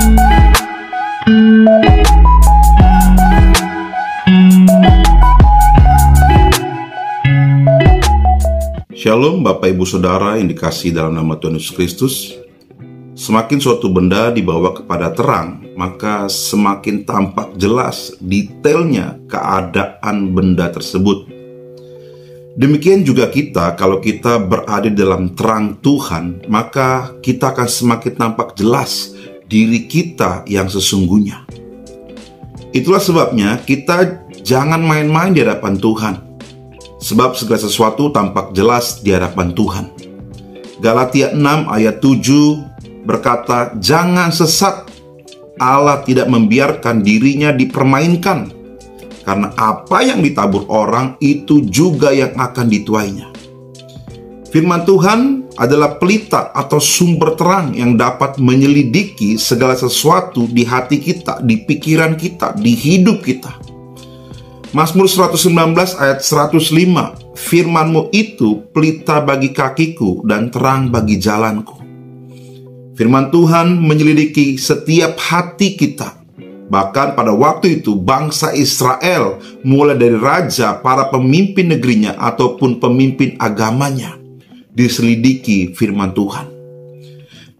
Shalom Bapak Ibu Saudara yang dikasihi dalam nama Tuhan Yesus Kristus. Semakin suatu benda dibawa kepada terang, maka semakin tampak jelas detailnya keadaan benda tersebut. Demikian juga kita, kalau kita berada dalam terang Tuhan, maka kita akan semakin tampak jelas diri kita yang sesungguhnya. Itulah sebabnya kita jangan main-main di hadapan Tuhan. Sebab segala sesuatu tampak jelas di hadapan Tuhan. Galatia 6 ayat 7 berkata, "Jangan sesat, Allah tidak membiarkan dirinya dipermainkan, karena apa yang ditabur orang itu juga yang akan dituainya." Firman Tuhan adalah pelita atau sumber terang yang dapat menyelidiki segala sesuatu di hati kita, di pikiran kita, di hidup kita. Mazmur 119 ayat 105, "Firman-Mu itu pelita bagi kakiku dan terang bagi jalanku." Firman Tuhan menyelidiki setiap hati kita. Bahkan pada waktu itu bangsa Israel, mulai dari raja, para pemimpin negerinya ataupun pemimpin agamanya, diselidiki firman Tuhan.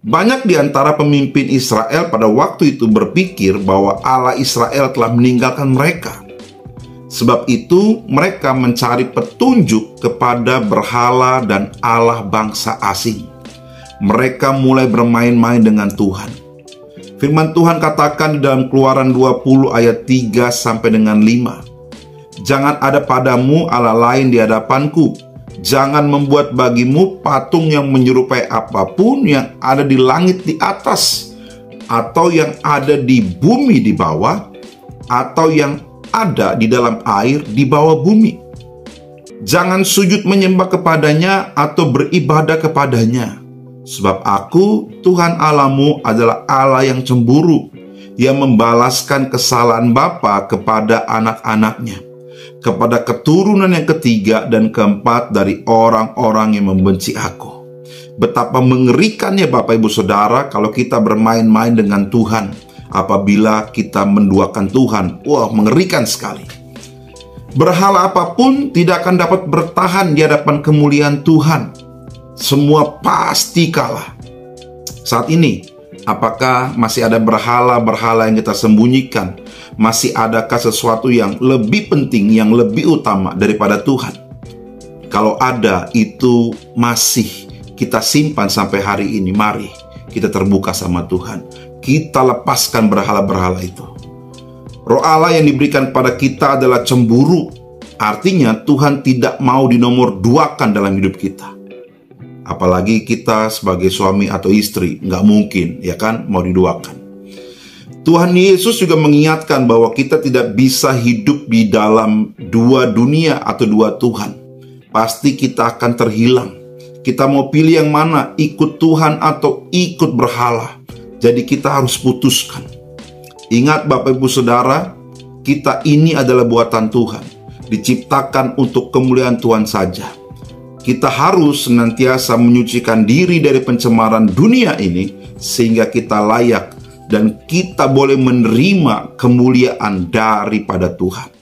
Banyak di antara pemimpin Israel pada waktu itu berpikir bahwa Allah Israel telah meninggalkan mereka. Sebab itu mereka mencari petunjuk kepada berhala dan Allah bangsa asing. Mereka mulai bermain-main dengan Tuhan. Firman Tuhan katakan di dalam Keluaran 20 ayat 3 sampai dengan 5. "Jangan ada padamu Allah lain di hadapanku. Jangan membuat bagimu patung yang menyerupai apapun yang ada di langit di atas, atau yang ada di bumi di bawah, atau yang ada di dalam air di bawah bumi. Jangan sujud menyembah kepadanya atau beribadah kepadanya. Sebab aku, Tuhan Allahmu, adalah Allah yang cemburu, yang membalaskan kesalahan bapa kepada anak-anaknya, kepada keturunan yang ketiga dan keempat dari orang-orang yang membenci aku." Betapa mengerikannya Bapak Ibu Saudara kalau kita bermain-main dengan Tuhan. Apabila kita menduakan Tuhan, wah, mengerikan sekali. Berhala apapun tidak akan dapat bertahan di hadapan kemuliaan Tuhan. Semua pasti kalah. Saat ini, apakah masih ada berhala-berhala yang kita sembunyikan? Masih adakah sesuatu yang lebih penting, yang lebih utama daripada Tuhan? Kalau ada, itu masih kita simpan sampai hari ini. Mari kita terbuka sama Tuhan. Kita lepaskan berhala-berhala itu. Roh Allah yang diberikan pada kita adalah cemburu. Artinya Tuhan tidak mau dinomorduakan dalam hidup kita. Apalagi kita sebagai suami atau istri, nggak mungkin, ya kan, mau diduakan. Tuhan Yesus juga mengingatkan bahwa kita tidak bisa hidup di dalam dua dunia atau dua Tuhan. Pasti kita akan terhilang. Kita mau pilih yang mana, ikut Tuhan atau ikut berhala. Jadi kita harus putuskan. Ingat Bapak Ibu Saudara, kita ini adalah buatan Tuhan, diciptakan untuk kemuliaan Tuhan saja. Kita harus senantiasa menyucikan diri dari pencemaran dunia ini, sehingga kita layak dan kita boleh menerima kemuliaan daripada Tuhan.